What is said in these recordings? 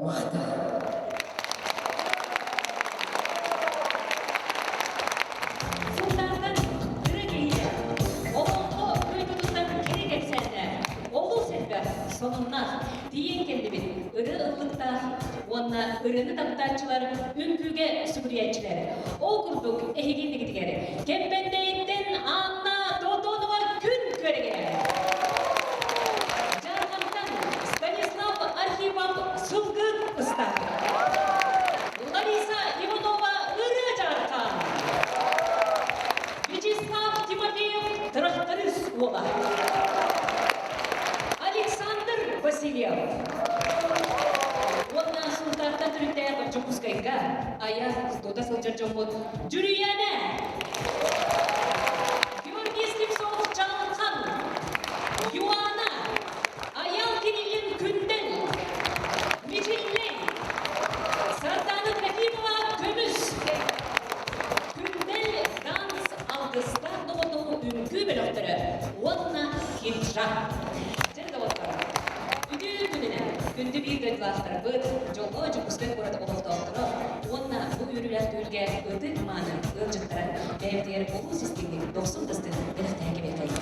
мақта. Султандан үрегейі, олонғы көйтудықтан керек әпсәнді, олу сәтбі соныңнақ дейін келді бет, үрі ұллықта, онына үріні таптачылар, үнкүге сүгіриятчылар. Ол күрдік әйгендігі дегері, кемпендейттен Анна Додонова күн көрегері. Жарғамтан Станислав Архипов сұлғын ұстар. Лариса Иванова үрі жарқан. Вячеслав Тимофеев тракторист ола. Александр Васильев. Онна султандан түріктәр Чукускайга, ая студа сылжыр жомбот. Жүрияне! Георгий Слепцов Жалхан. Юана. Аял Кириллин Күнден. Мичиллен. Сарданы Трофимова Көміс. Күндел данс алғыстар доғытығы үнкі бөліқтірі. Онна Химжа. Жерді отқара. Үгі күніне, күнді бір дөйтлақтыр бұд, жолға жүкіспен көреді олықты оқтыры. Онна бұл үрілер төлге өті маны, өлжіттірі, бәйімдері болу системі 90 дұстын біліктәңгі бекайы.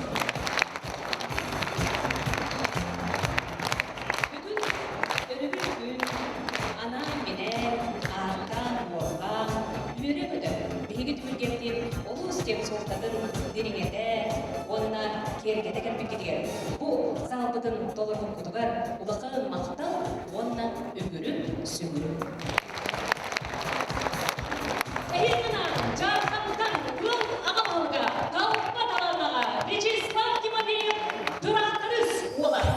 Бүгін өнігіл күн, ана менен, артан, орған, үйері бүді, бейгі түгілгенден олу істеп солтадыр дереңеті, онына кергеті кәмпеккедігер. Бұл залбыдың толырғын күдігер, ұлықын мақтал, онына үгіріп, сүгіріп. Әйіннің жарқандан күн ағамалға, талықпа таланаға, Вячеслав Тимофеев тұрақтырыз олар.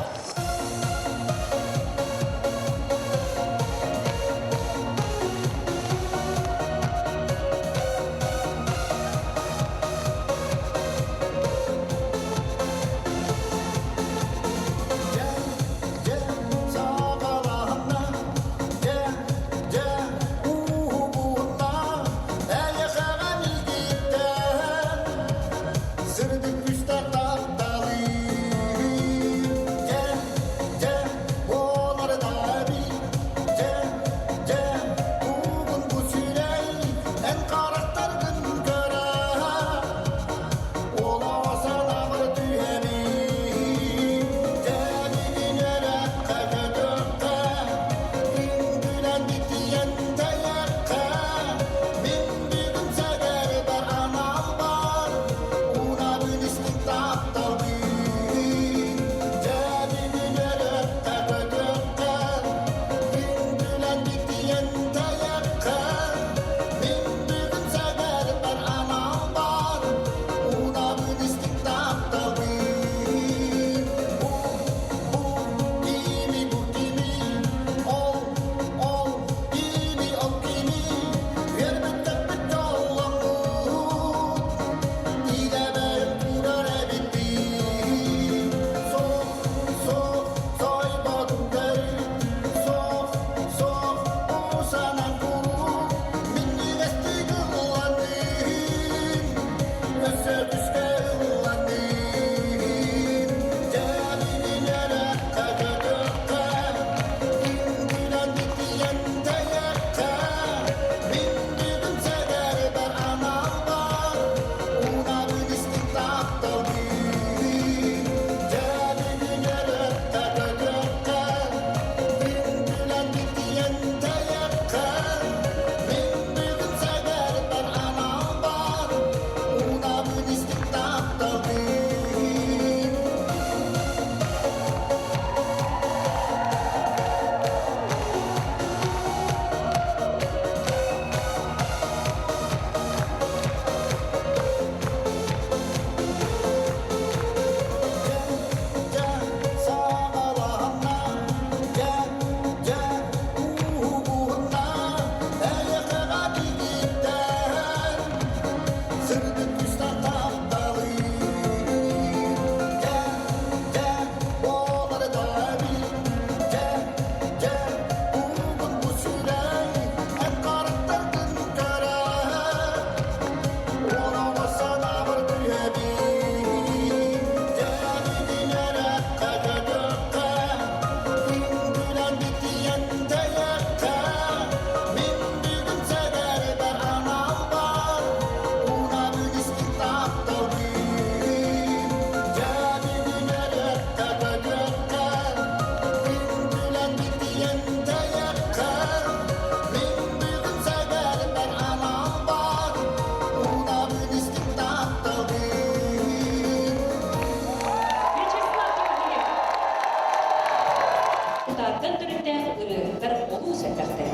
Ағатардан түрінде ұрығдар олу сәттәқті.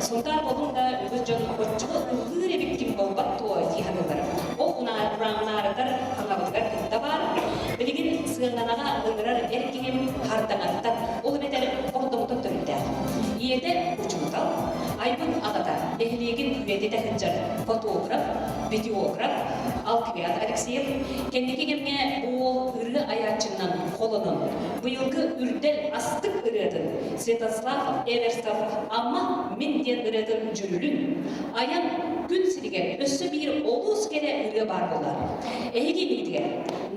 Сондар болуында өгіз жон отчығы ұрғыр ebikkin болбат туа тиғанылар. Ол ұнарағынарыдар қаңабыдығар күнді бар. Білігін сығыңанаға ұңырар әркенем қардаңаттан. Ол бетер ордыңды түрінде. Иеде ұчымтал, айбын ағата, әхілеген үйеде тәхінжар фотограф, видеограф, Алквиат Алексеев, кендекегемге ол ұры аячынан қолының, бұйылғы үрдел астық ұрыдын, Святослав Эверстов, амма мен ден ұрыдын жүрілін, аян күн сілген өссі бір олус келе ұры бар болар. Әйге мейдіге,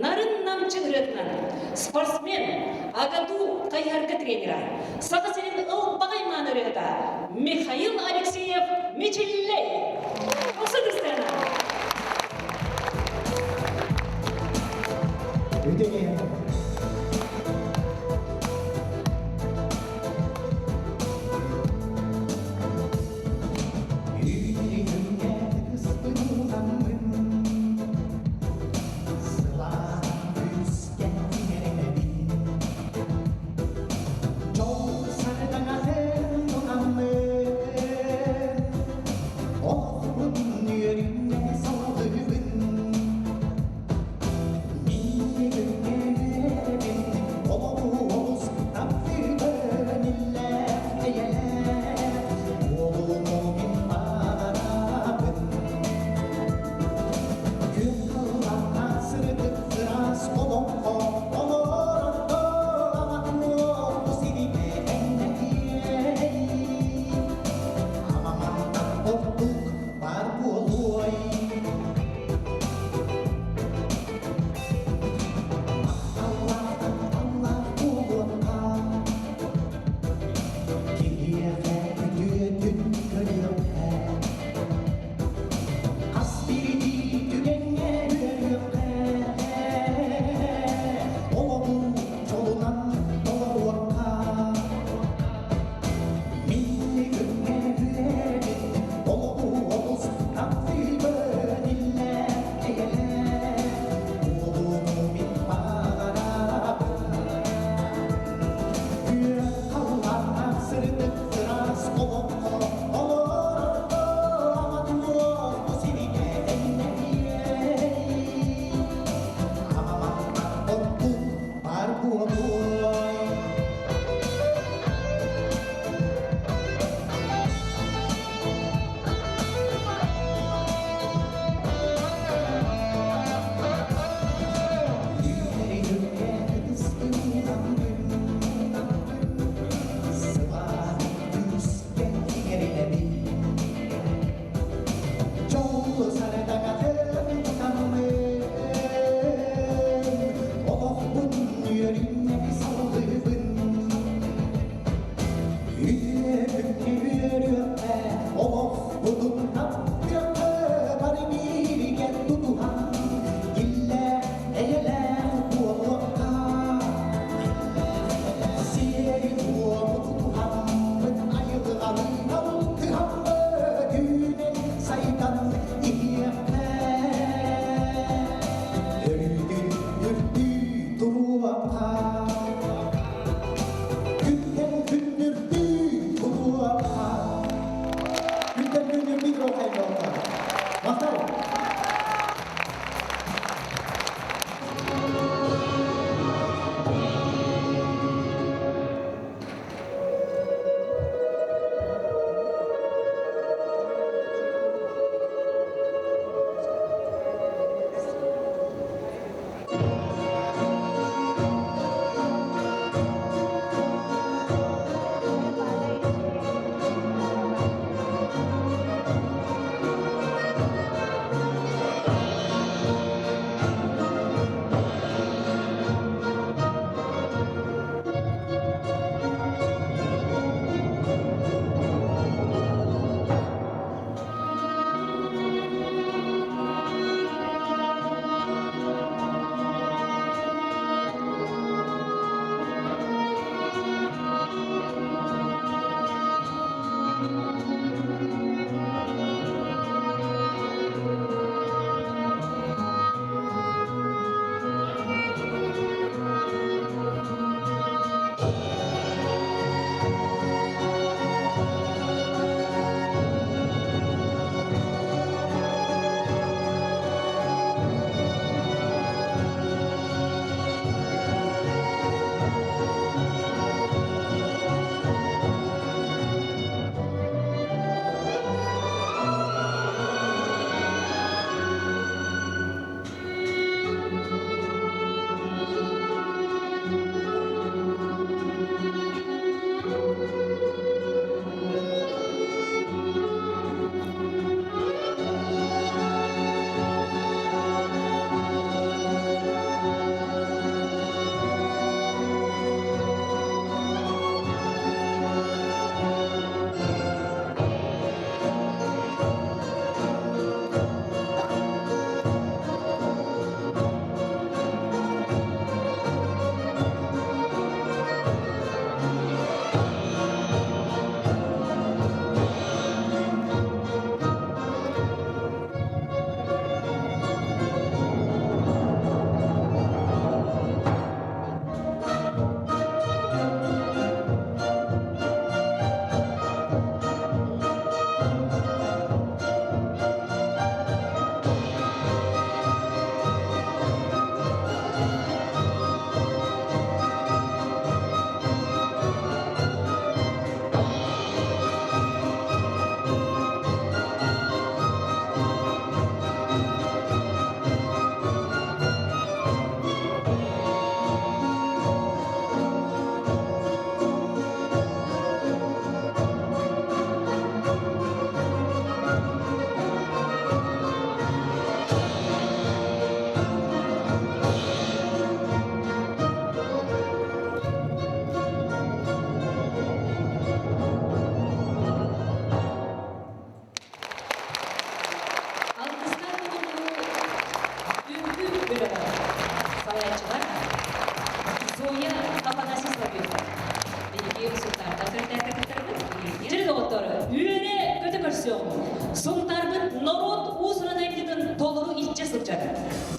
нарын намчы ұрыдынан, спортсмен, агаду қайарғы тренера, сағы сенің ұлбағайман ұрыда, Михаил Алексеев Мичеллей. Осы дұстана. Үдене. Yüreğimde ısınamın, sıla rüzgarlarım. Çok sardan ahem anamın, oh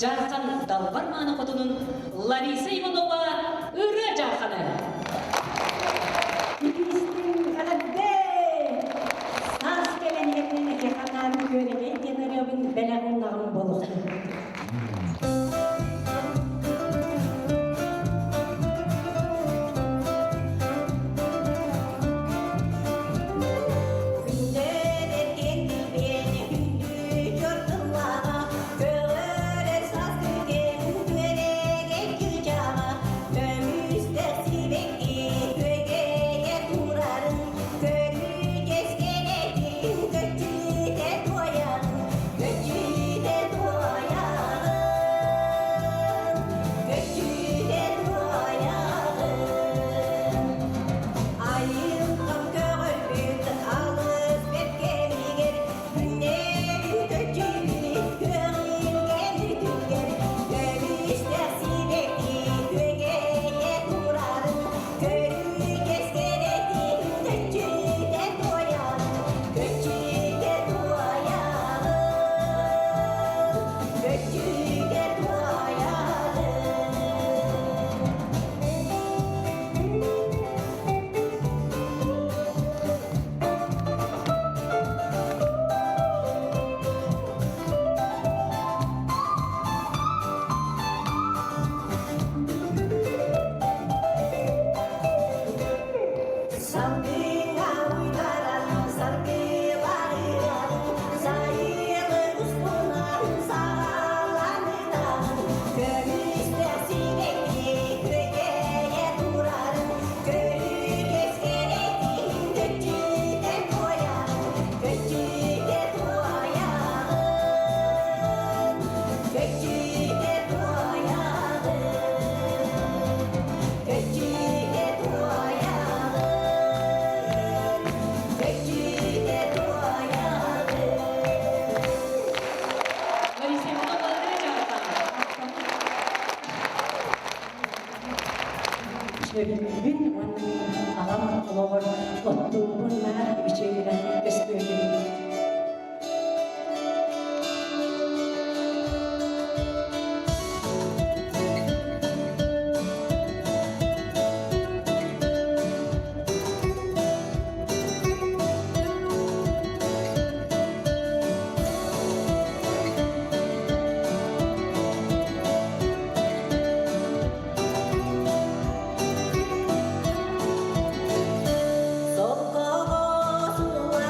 Жархан Далбар маны құтының Лариса Иванова үрі жарқаны. Ikisinin kalbe saz gelen yerine kekanarını göreceğim. Denarabın belanın boluğu. Лариса Иванова үрі жарқаны. Şöyle onun ağam olur, otluğunlar bir şeyler gösteriyor. Sokoğu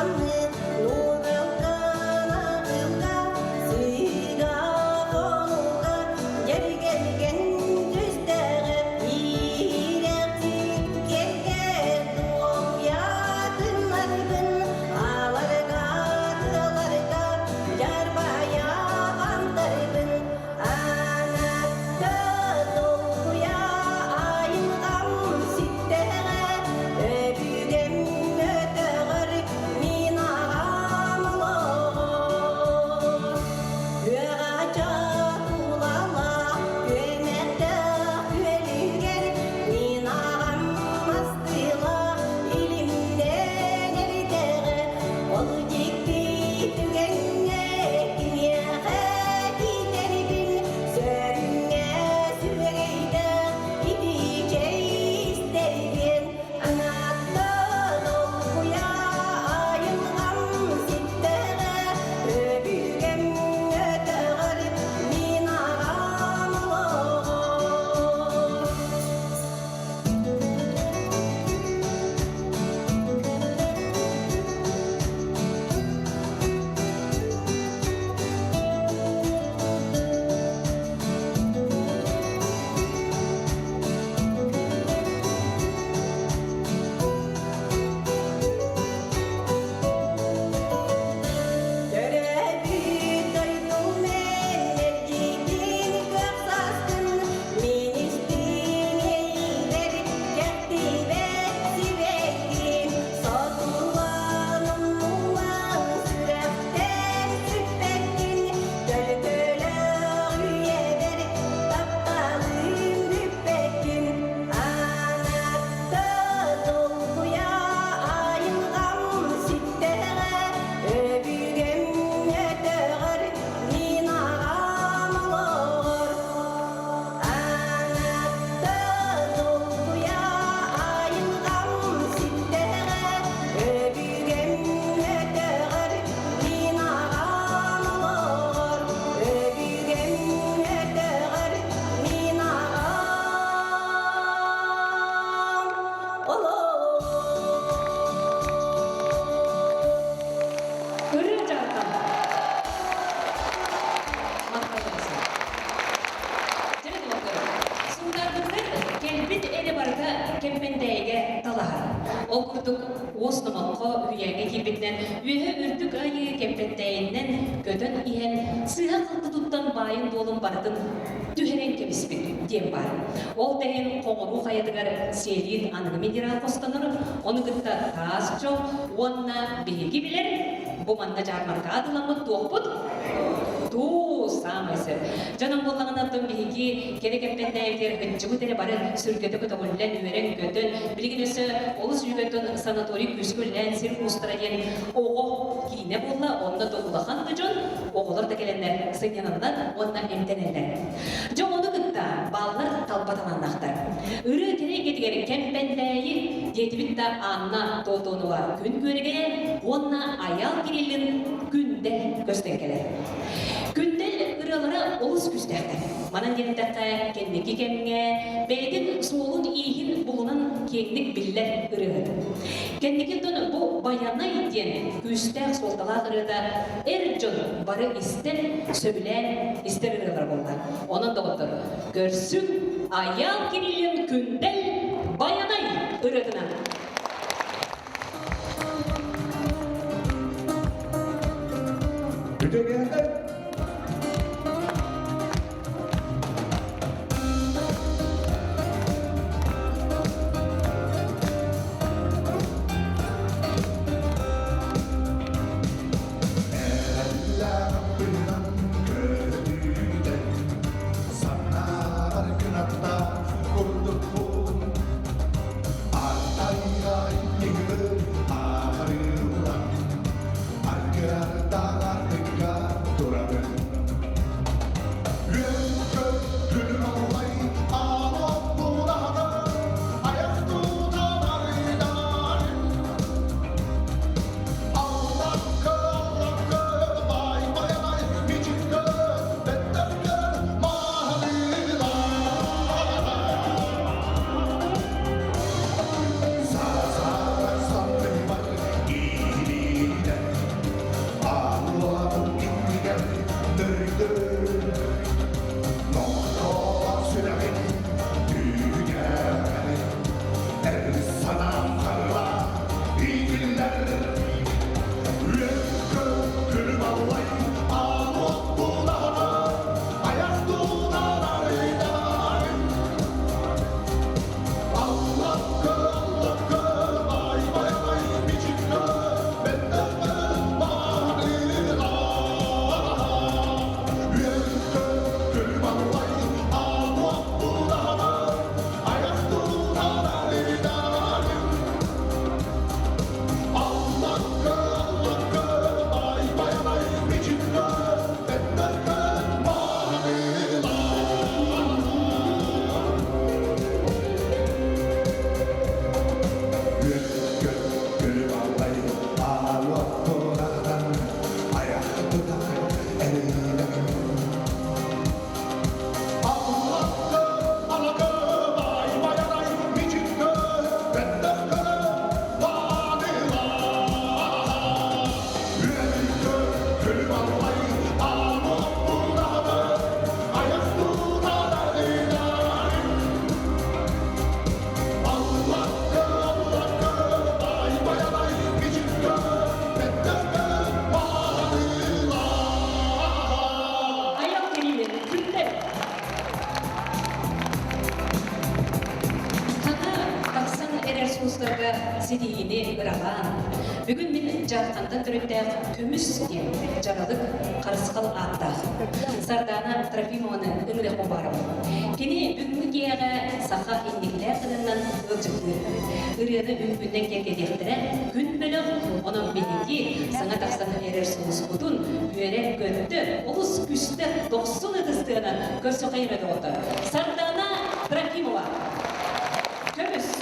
баралар. Ол күрдік осынымаққа үйеге кебетінен, үйе үрдік айы кемпеттейінен көтін иен сыға қылды тұттан байын долын бардың түхерен кебіспек дем бар. Ол дәйін қоңыру қайдығар селин анығы медирал қостаныр, оны күтті тас жоқ, онына бейгі білер, бұманна жармарға адыламы тоқпыд, туу самайсы. Жаным боллағын аттым бейгі керекеппен дәйдер үтчі бұтері бары сүргеті күті күллен үйерен көтін, білген өсі олыс үйгетін санаторий күскүллен сир ұстырайын оғы кейіне болла, онына тоғылақан күжін, оғылар да келенлер сыңянандан, онына емтенелер. Жон оны күтті баллар талпатананнақтар. Үрі тере кетігер кемпендәйі детібітті анна тотонуға күн көріге, онына аял керелін күнде көстен келер. Күндел ыралары олыс күстәқтір. Манан дендәққа кеннекі кемге, бәйдің соғын иғін бұлынан кеңдік білілер ырығы. Кеннекі тұны бұл баяна еттен күстәқ солтала ырыда әр жон бары істен сөбілен істер ырылар болды. Оның да отыр. Көрсін аял керелін күндел баянай ырығына. Ödegende Sidini ırağan. Bugün min jartanda türüptәq kömüs diye jaralык qarısqal atta. Sardana Trofimовны ыңры қобарым. Кені бүгінгі кеяға сақа иннеклер қылынан ылжықлы. Үрені үмбінден келгедектірі күн бөліқ, оның бенеки саңа тақсаны әрер сұлыс құтын үйерек көтті, ұлыс күшті 90 ұтыстығына көрсі қайрады отыр. Сардана Трofимова. Kömüs.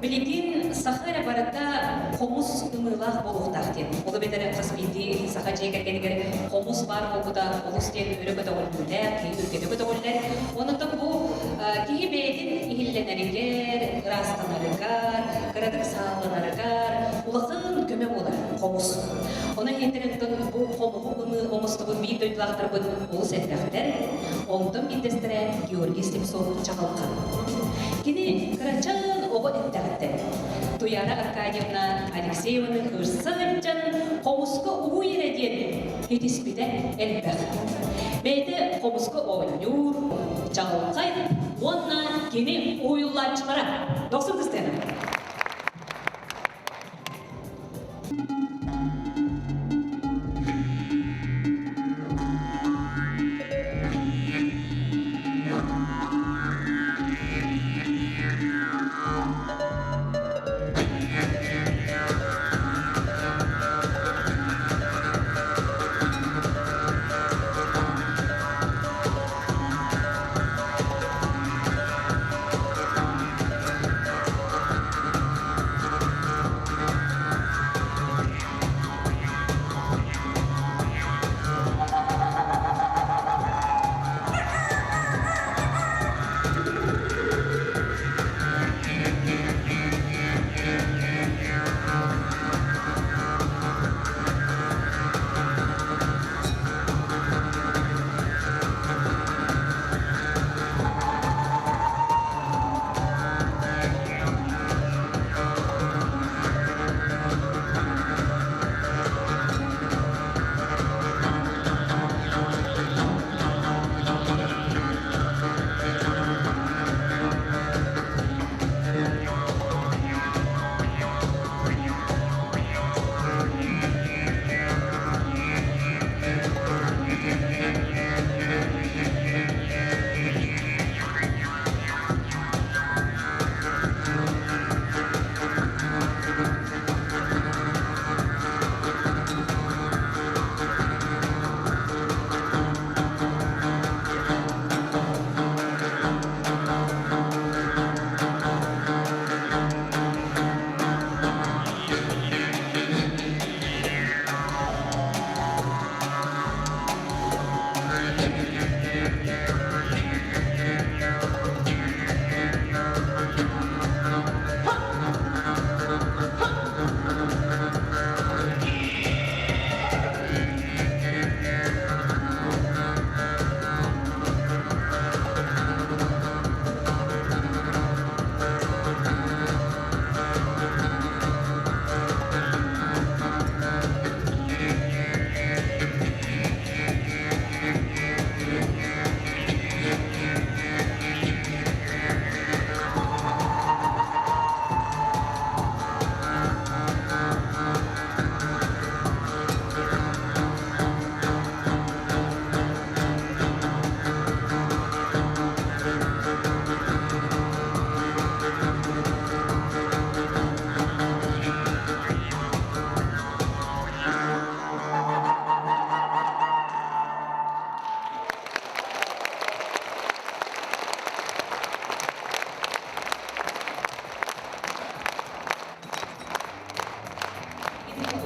Билигин сахара барыта комус ымылах болуктахтен. Олы бетере каспиди саха жейка кенигер комус бар болута, олус тен өрөкө төгүллер, өркөтөгө төгүллер. Онотон бу кии бейтин ихилленеригер, растанарыгар, кырадык сааланарыгар, улакын көмө болар комус. Оны хентерентон бу комугу ымы омустугун бийит өйтлактырбын олус этрахтер. Онтон биттестере Георгий Слепцов чакалкан. Кини кырачан ого эттагатте. Туяра Аркадьевна Алексеевна кырсынчан комуска уйреден хитиспите элбэх. Бейте комуска ойнюр, чакалкай, онна кини уйлачылара. Доксун дистена.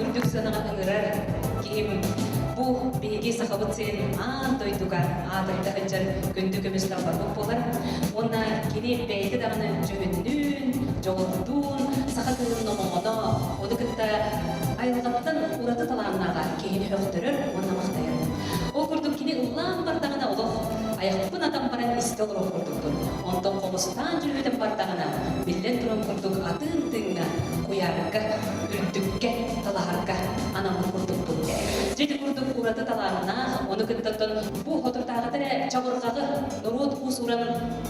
Үрдүк санага ыңырар кийим бу беги сахабыт сен дойдугар дойда ханчар күндүк эместер барбык болар. Онна кини бейти даганы жөгүндүн, жогордун, саха кырын номоно, оду кытта айылгаттан ураты талааннага кейин хөктөрөр, онна мактаяр. Ол курдук кини улаан бардагына олох, аяқпын адам баран исте олох курдуктун. Онтон комустан жүрбөтен бардагына, биллен туран курдук атын тыңна, куярга, үрдүкке, талахарга, анамын курдуктун. Жети курдук ураты талаанна, ону кыттаттан бу хотуртагы чабыргагы, норот усуран,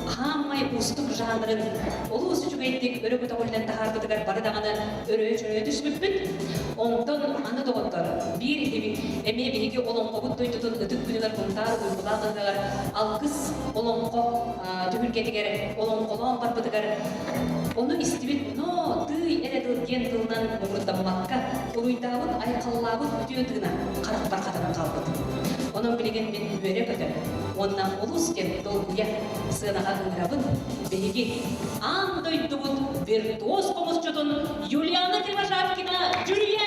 хаммай устук жанрын, олу усучук эйттик, өрөкө тогулден тахардыгар бардагына өрөө-чөрөө түшмүппүт. Онтон аны тоготтор, бир эме биги олоңко тойтутун өтүк күнүлөр кунтар уйкулагыгар, алкыс олоңко түбүргетигер, олоңколон барбытыгар, onu istibit no tıy eredil gen tıldan nuruttammakka uruydağın aykallavın ütüye tığına karak barkatan kalbıdı. Onun bilgen ben üere kötü. Ondan olus gen dolguya sığınağa ıngırabın behigi an doyduğun виртуоз комузчутун Юлиана Кривошапкина Джульянин.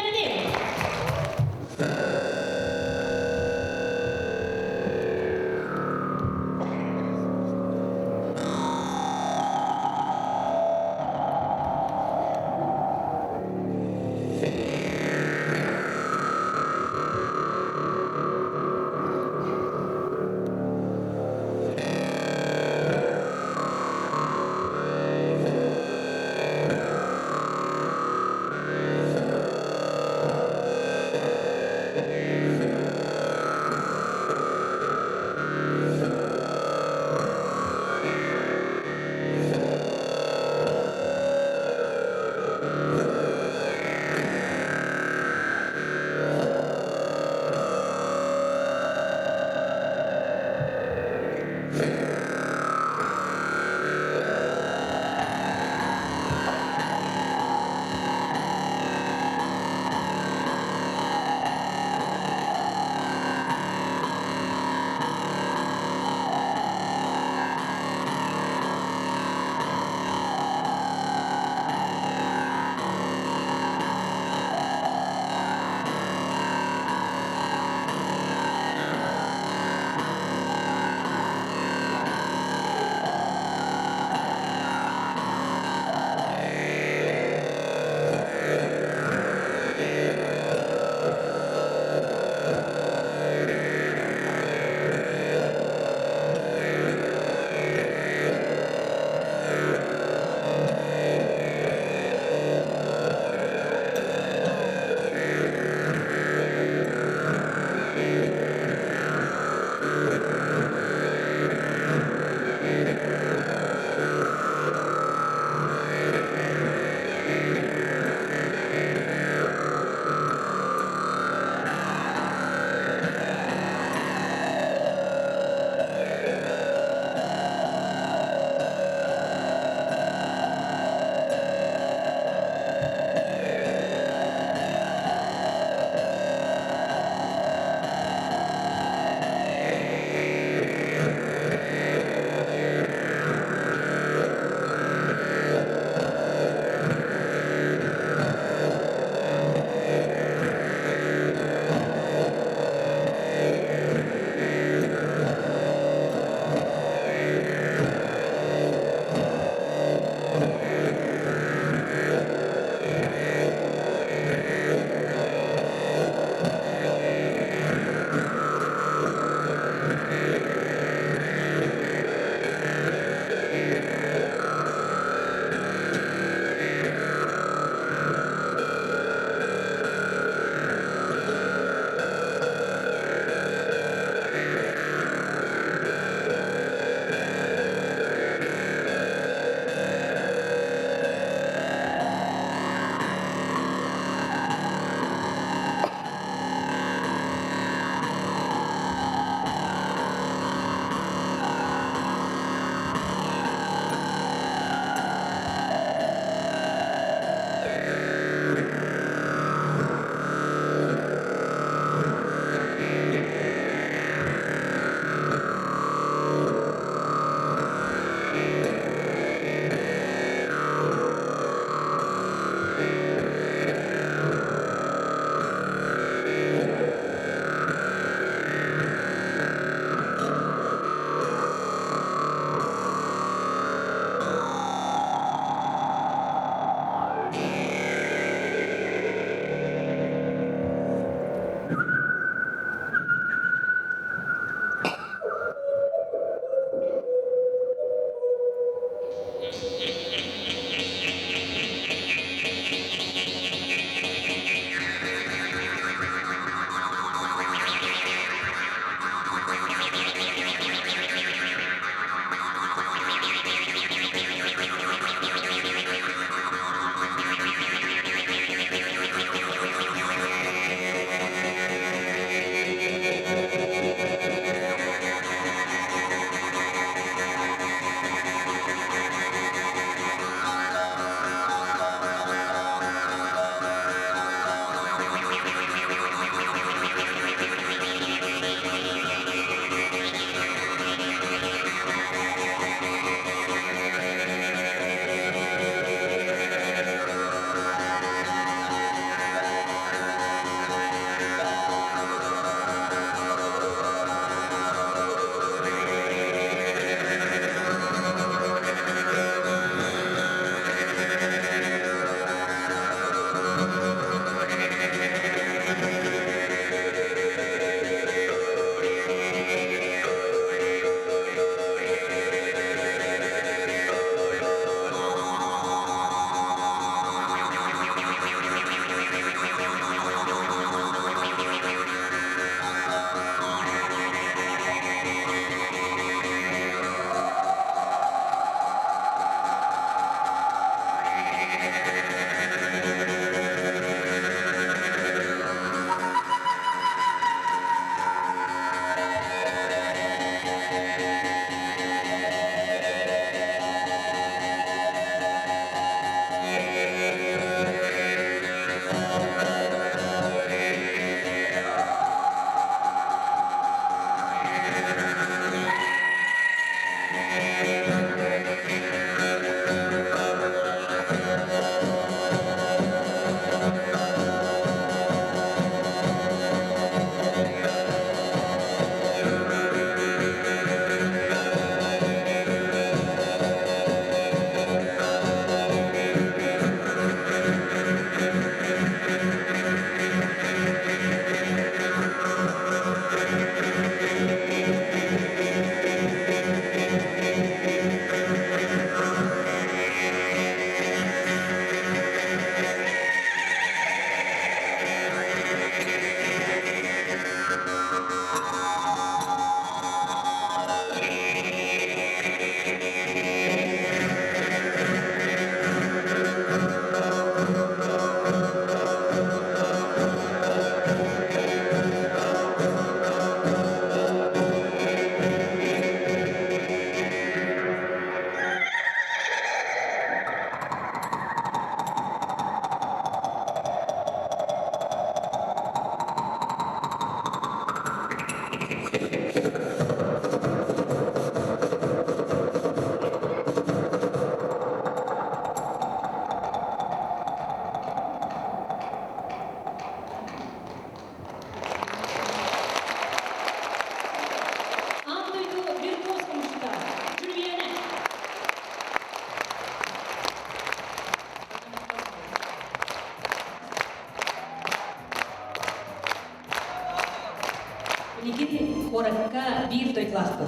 оракка бир тойлахпыт.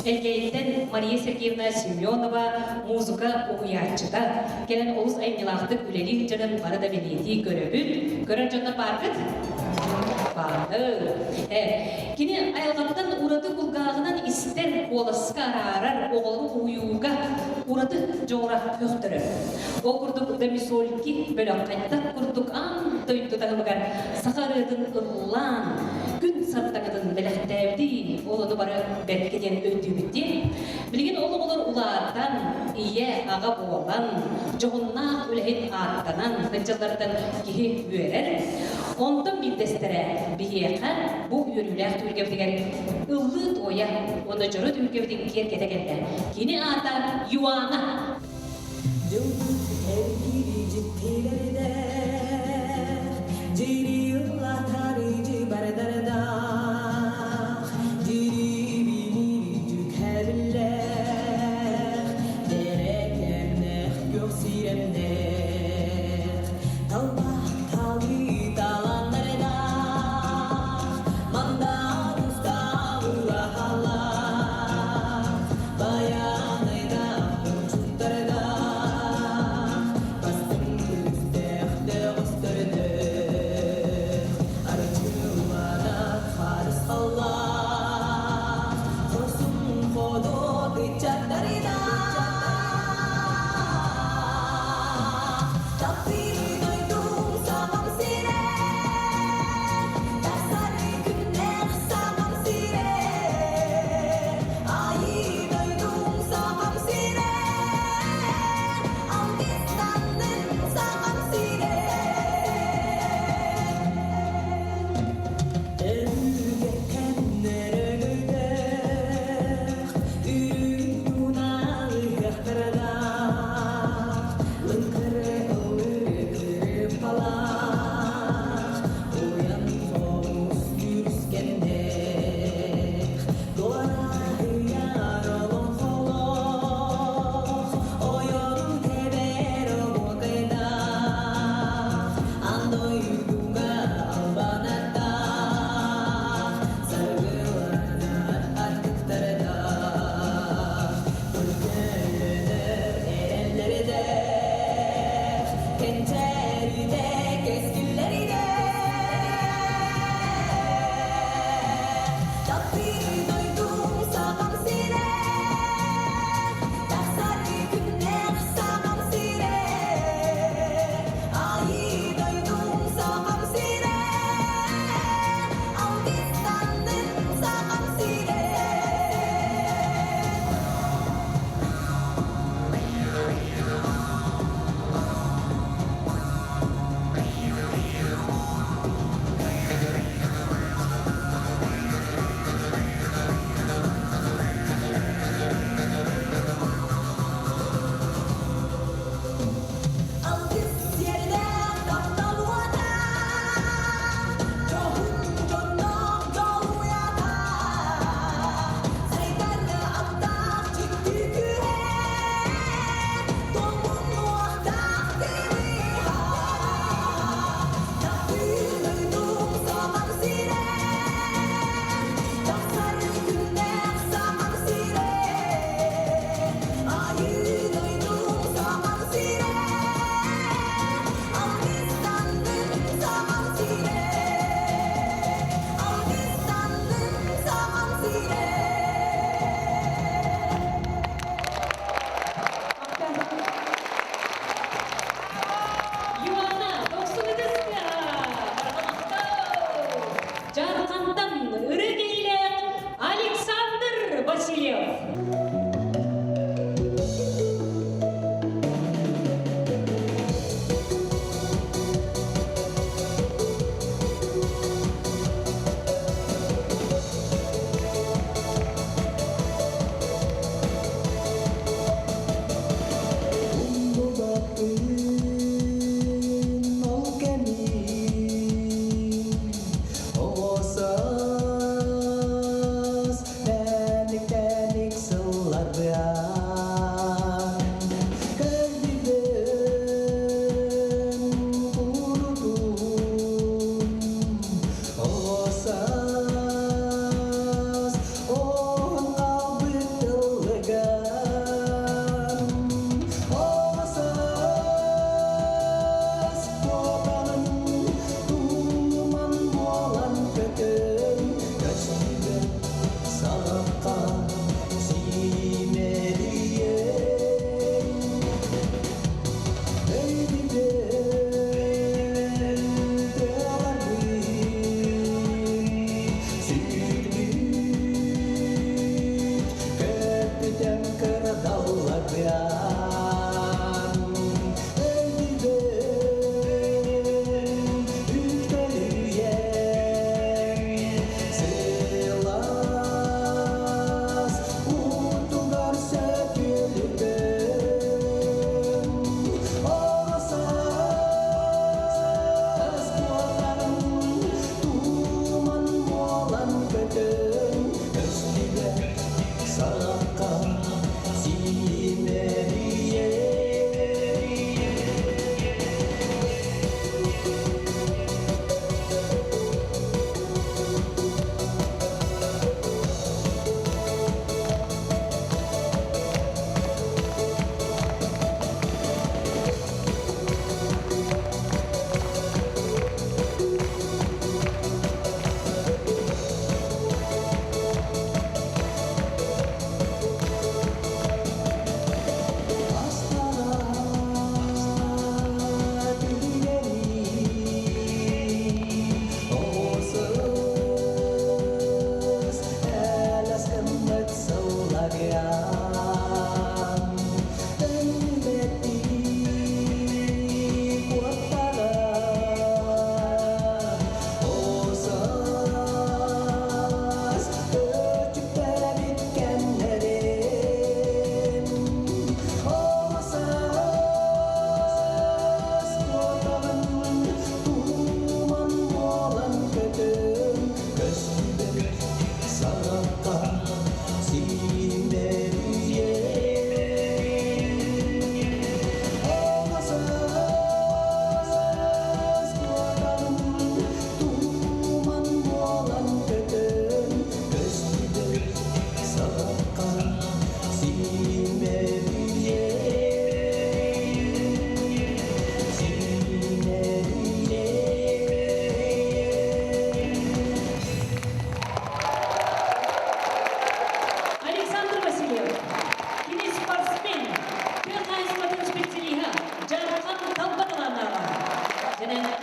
Элгейтен Мария Сергеевна Семенова музыка окуячыда. Келен олус аймилахты күлелин жырын барыда белети көрөбүн. Көрөн жонна баргыт? Барды. Кини айылгаттан урады кулгағынан истер коласка арарар оғылы уюга урады жоғыра көқтірі. О күрдік дамисолки бөлі қайттақ күрдік ан тойты тағымығар сақарыдың ұллан күн сарттағыдың бәліқтәвді олыны бары бәркеден өндігіттен білген олы олар улардан ие аға болан жоғынна үләйін аттанан қынчалардан кеге үйерер. Онтан билдестері бейеқа бұл үйірілер түргевдігер ұлы тоя, оны жұры түргевдің кер кетегелді. Кені ата Юана.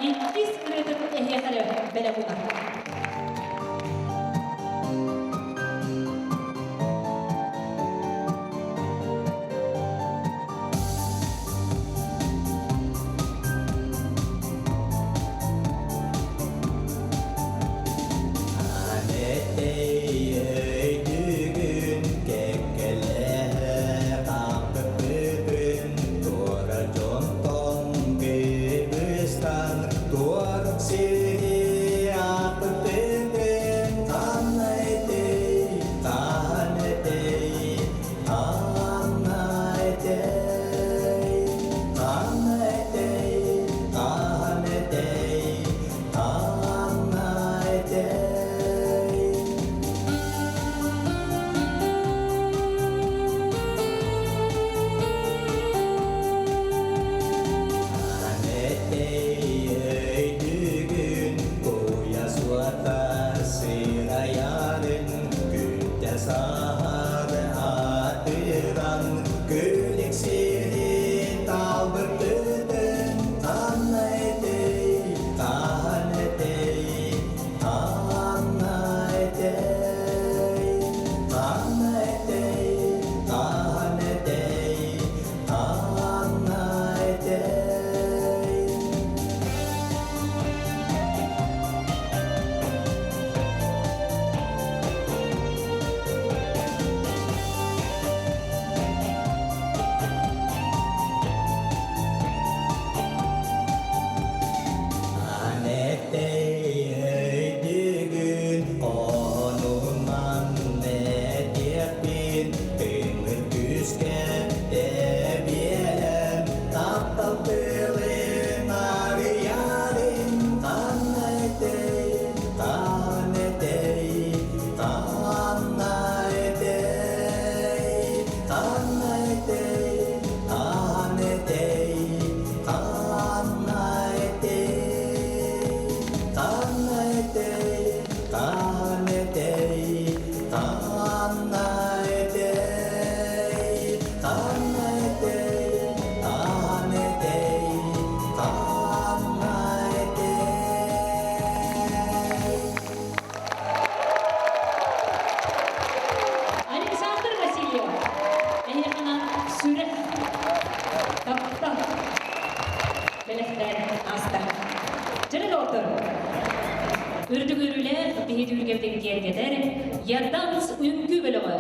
Ikkis üreten ehjäsälö pelekuna. Александр Васильев, ehjäsälän syre, kapta, pelehteen asta. Jere doktor. Ürdügürüle bihi dürgevden gergeder, yardans ünkü bölümü.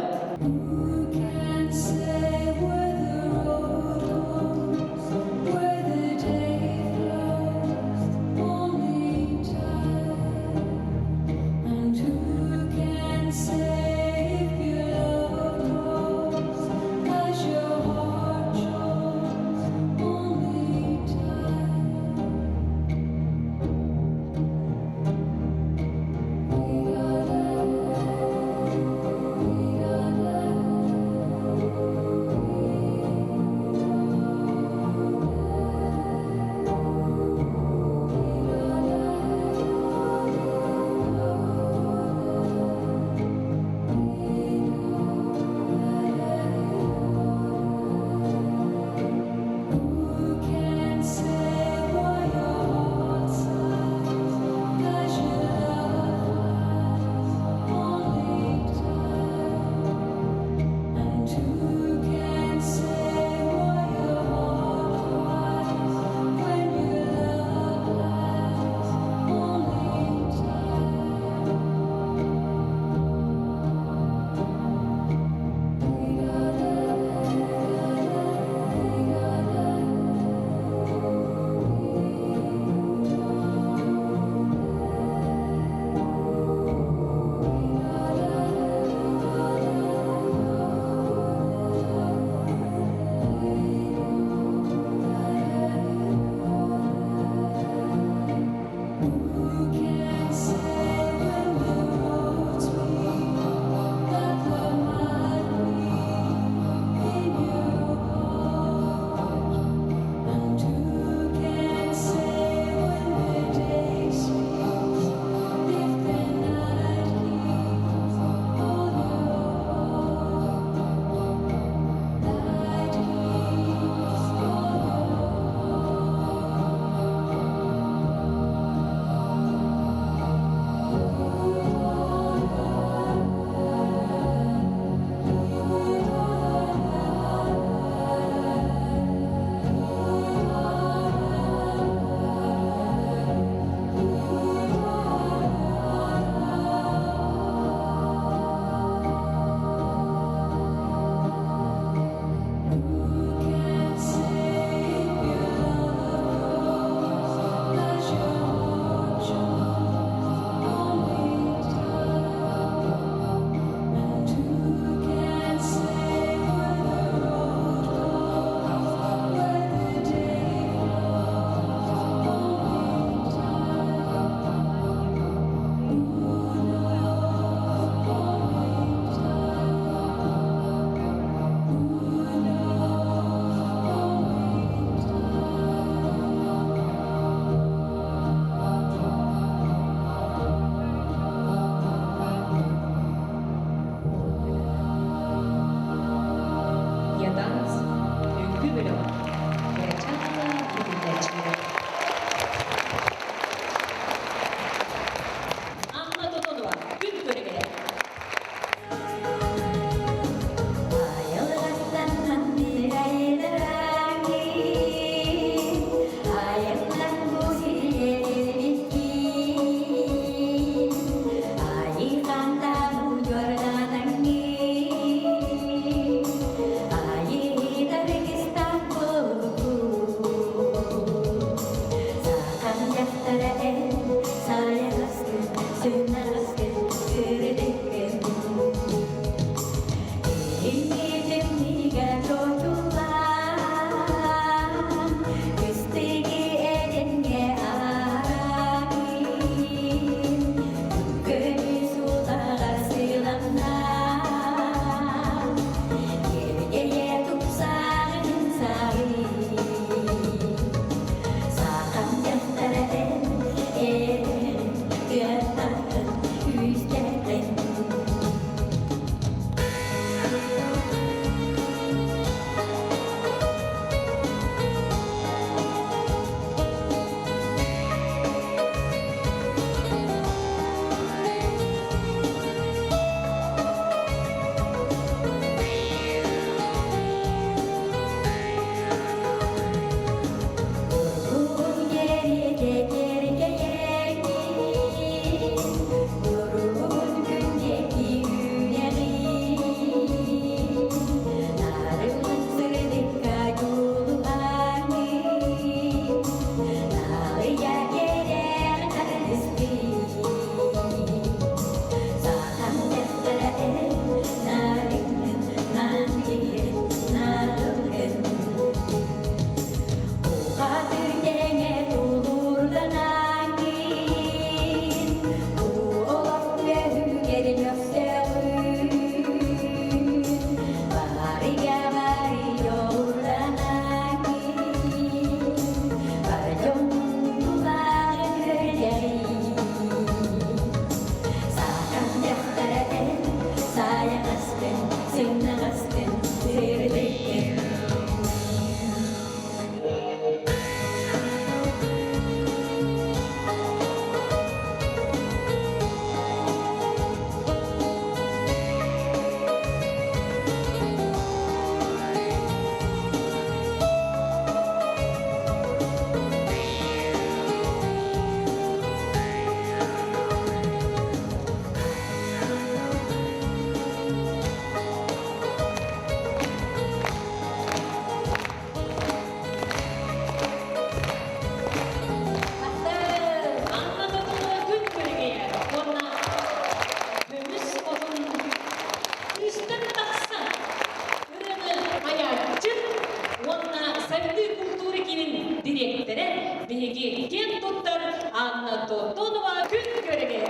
биһиги кен туттар Анна Тоттонова күн көріге.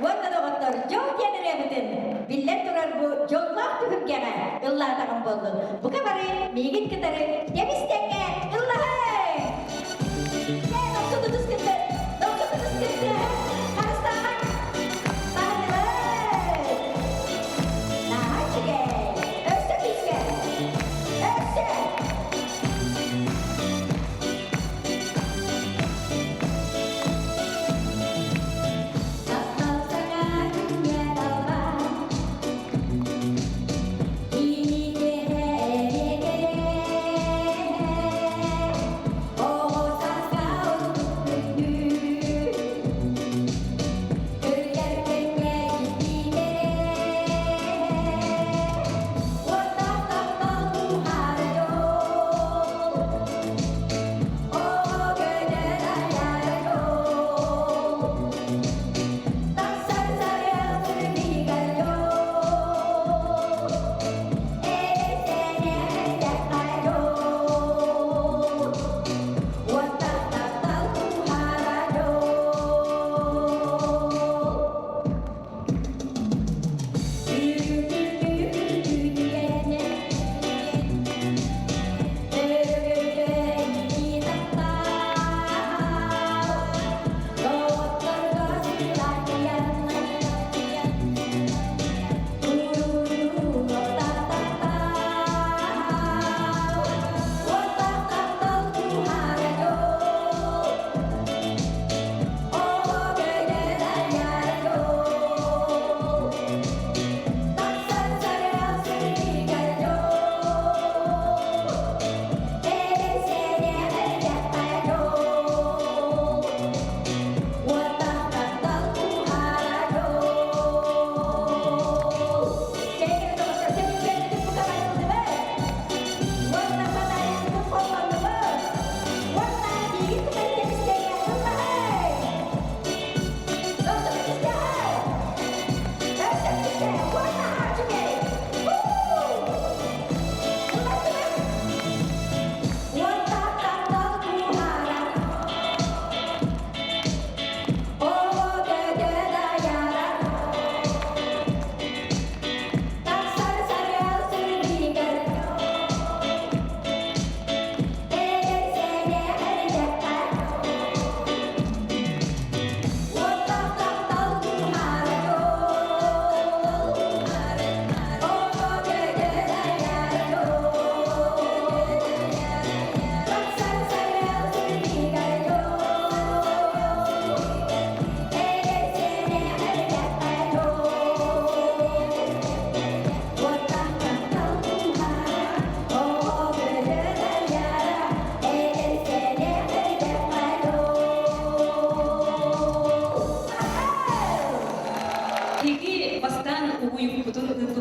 Уонна доғоттор жол кенеремитин биллер турар бу жоллақ түгіргеға ыллатағын болду. Бука бары мегит кытары темистенге ыллахай! Доқсы тұтыс кетті! Қарыстамақ! Бағынылай! Нағачыге! Өсі бізге! Өсі!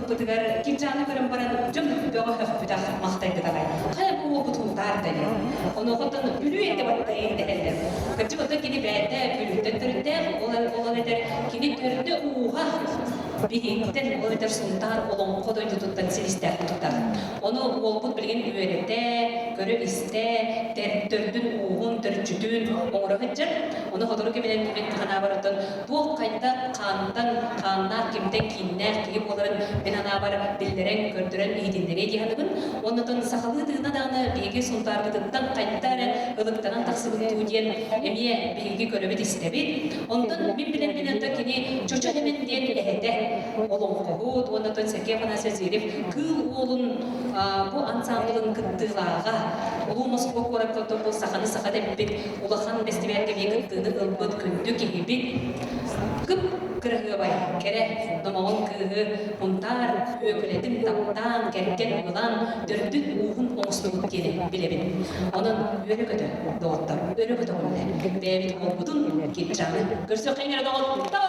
Путугар кимчаны көрөн баран жон бөгө хөпүтә махтай дагай. Кая бу путунтар дәне. Оны хотын бүлү эте баттай эте. Качы бата кини бәдә бүлүтә төрдә олар эте кини төрдә уга бигиттен олар сунтар олон кодой туттан силистә туттар. Оны ол бут билген үеретә, көрө истә, төрдүн угун төрчүдүн оңрогычыр. Оны ходору кебелен бит хана баратын. Бу кайта кандан кимден киннәр киеп оларын мен ана бар диллерен көрдүрен идиндере дигәнбен. Оннан сахалы дына даны биге сунтарбыттан кайттары ылыктан таксыбын туден эмие биге көрөбөт истебит. Ондан мен билен менен кини чочо hemen ден эхете олон когут оннан серке хана сезирев кыл олун бу ансамблын кыттылага улуу Москва коракта бу саханы сахадеп бит улахан фестивальге бекиттыны ылбыт күндү кибит. Кып кырыгы бай кере домогон кыгы унтар өкөлетин таптан керкен улан дөрдүк угун оңсулук келе билебин. Онун өрөгөтө дооттор өрөгөтө болду. Бебит олбутун китчаны көрсө кайнара доотто.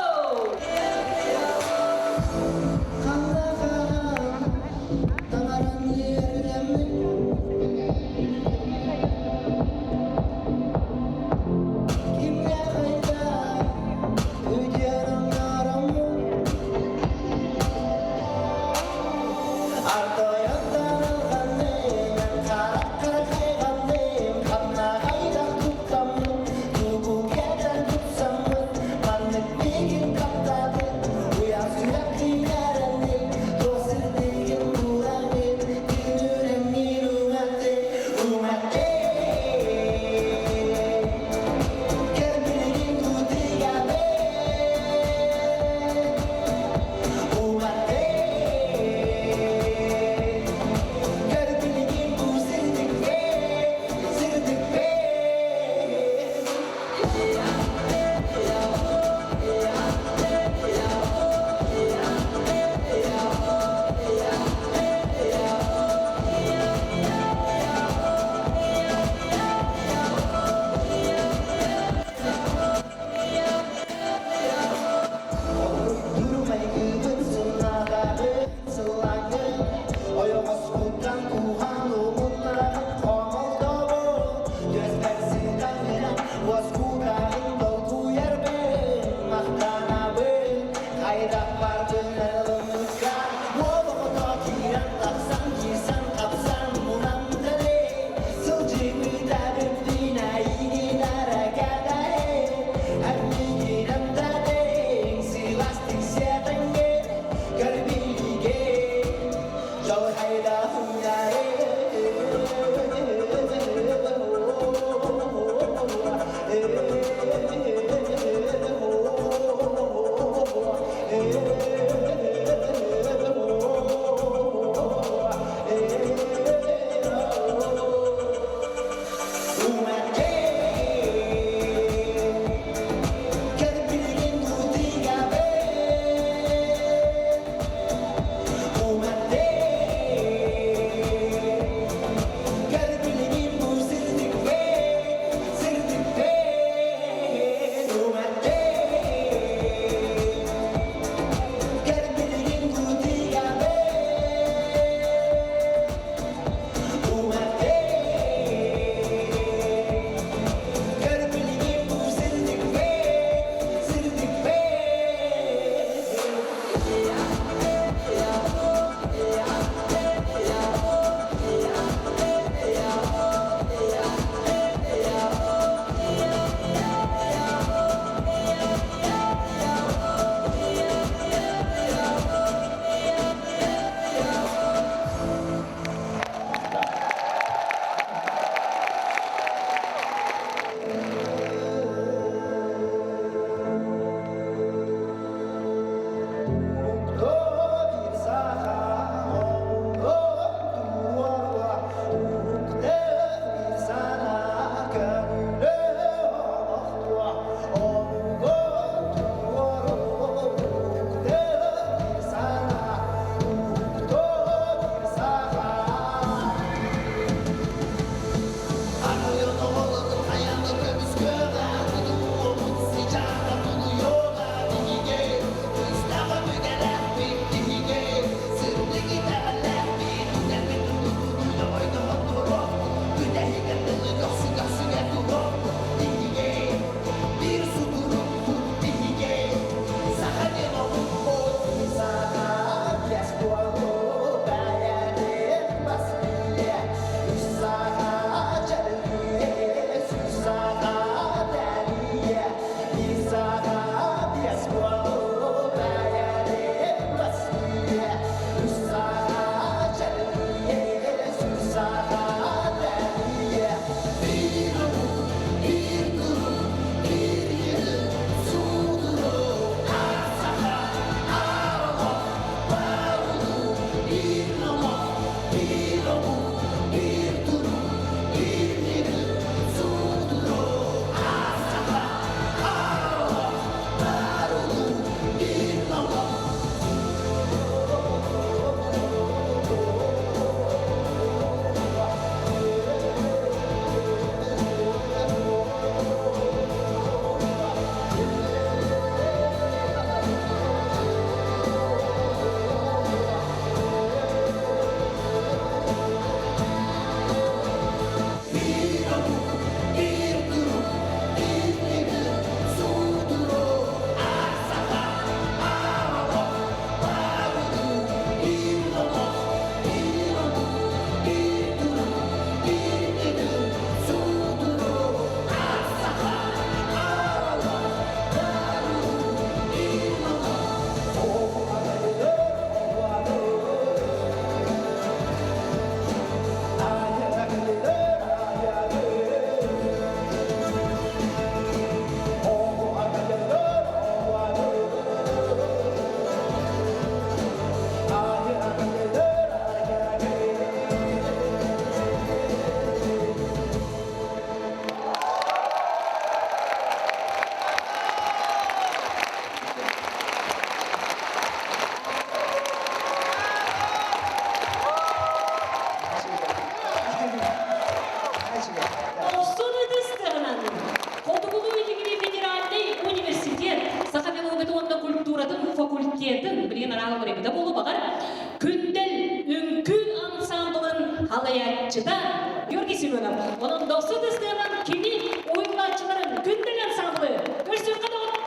Соқсы дыстығынан кені ойынлатшыларын күнділ ансамблы көрсін қана отты.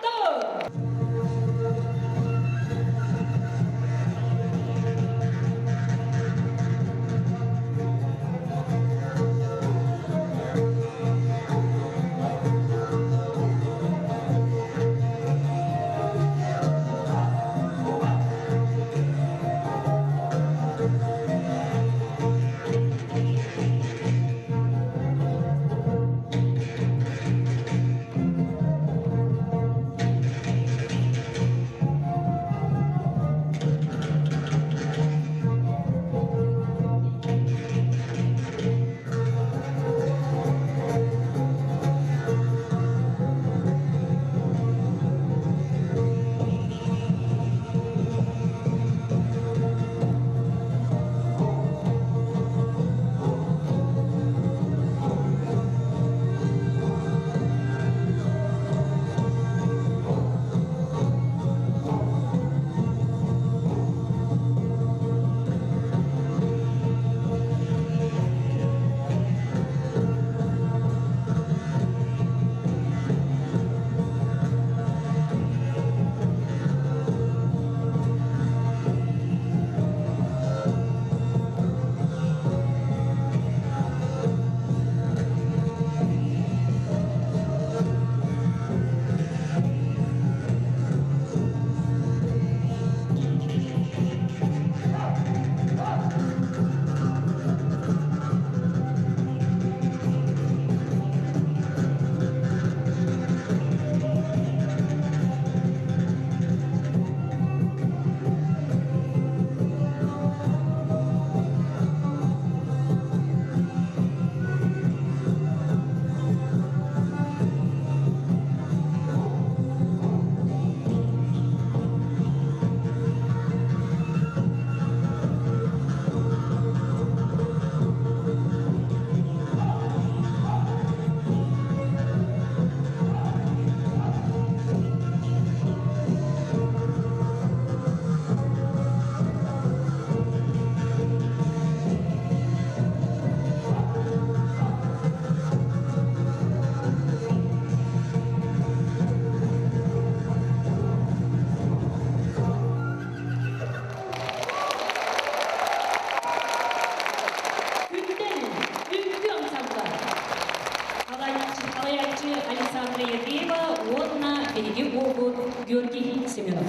Георгий Семенов.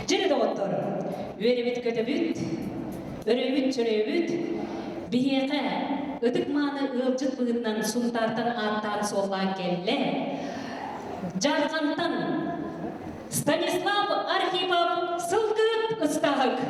Жere доғыттыр, өребет көтөбүт, өребүт чөребүт, бейеқі өтік маны ылжыт бұғытнан сұнтартан аттан солған келі. Жарқантан Станислав Архипов сылғыт ұстағық.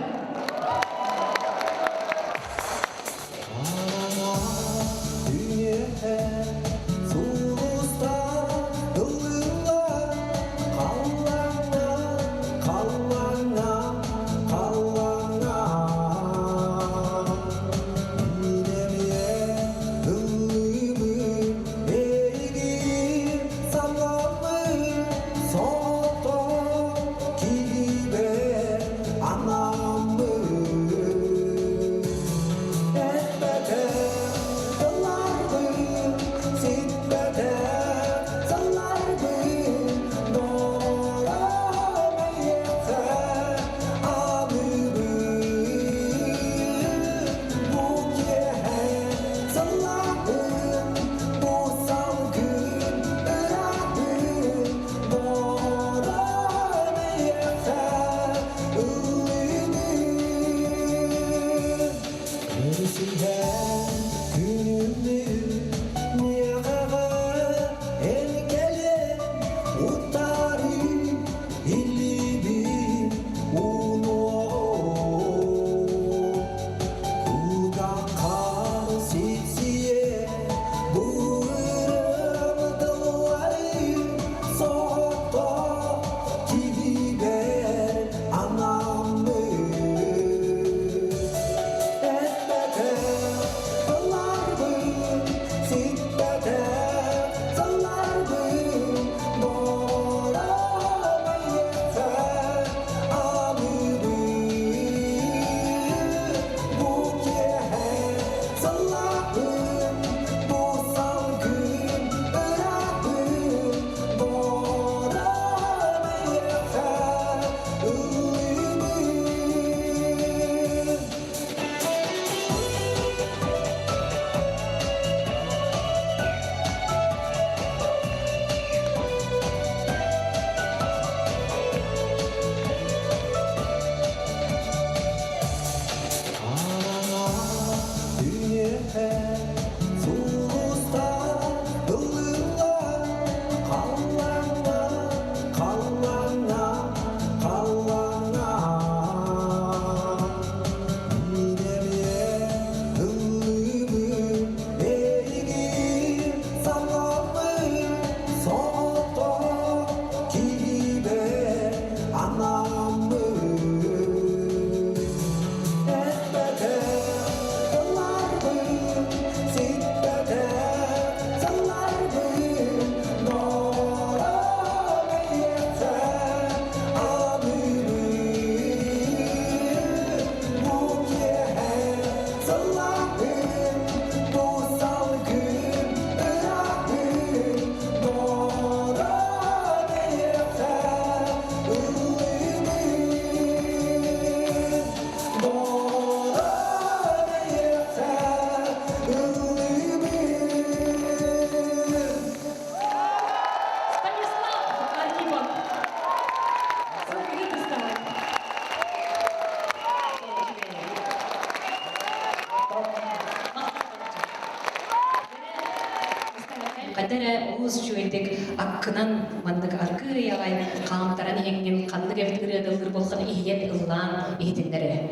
Adara uus şuyduk akkınan mandık arkı yağay qamtaran hengin kandık evet ırıdılır bolqan ihiyet ıllan ihidinlere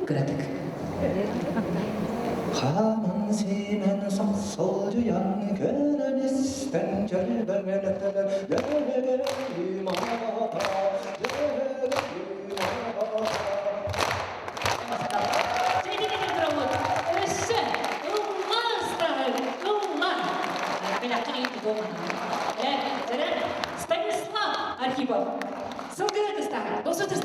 kıradık. Kaman semen saksalcıyan Kerenistan celbeletler Yerim ağata Yerim ağata Jadi dengan berawat, rasa emas tahan, emas. Belakang itu gomang. Jadi Stanislav Arkhipov, segera kesana, dosa terus.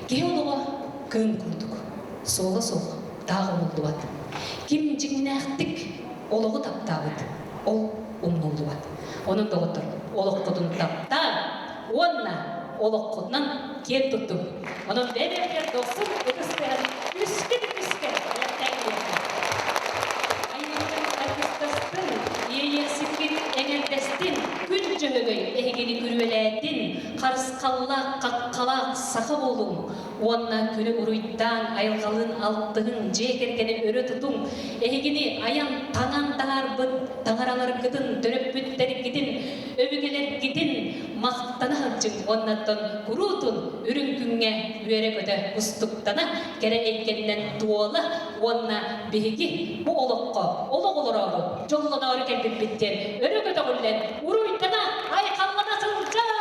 Геолога күн күрдік. Сола-сола тағы болды бат. Ким жигнәқтік олығы таптабыд. Ол умнулды бат. Оның доғытыр. Олық құдын тапта, онна олық құдынан кел тұттым. Оның бәбәлер доқсын өкістігін үскен. Айнықтың артистастың, ейесікін әңелдестін, күн жөңөгөй әйгені күрвеләдін, қарысқаллақ, қаққалақ, сақы болуң. Онна күні ұруйттан айылғалын алттығын жекергені өрі тұтың. Әйгені аян таңан таңар бұд, таңаралар гыдын, дөріп бүттері гидін, өбігелер гидін, мақтана жың оннаттан күрутын, үрін күнге үйері көді ұстықтана, кәрі әйкеннен туолы, онна бейгі бұ олыққа, олық олыр ауру, жолына өрі кәлбіп біттер, өрі көді құллен, ұруйттана айқалланасың жау!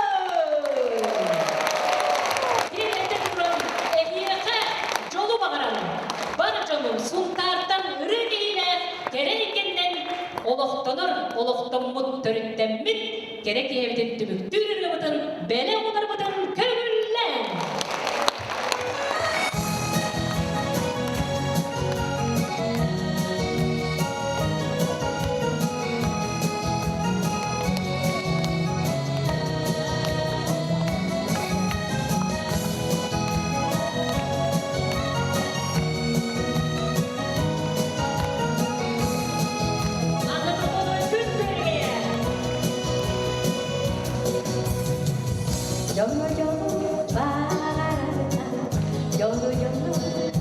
Сунтардан үрегейлі керекенден олықтан мұт түріттен мүт керек евден түбіктүрілі бұтын бәлі олар бұтын көңіллән. Yo no,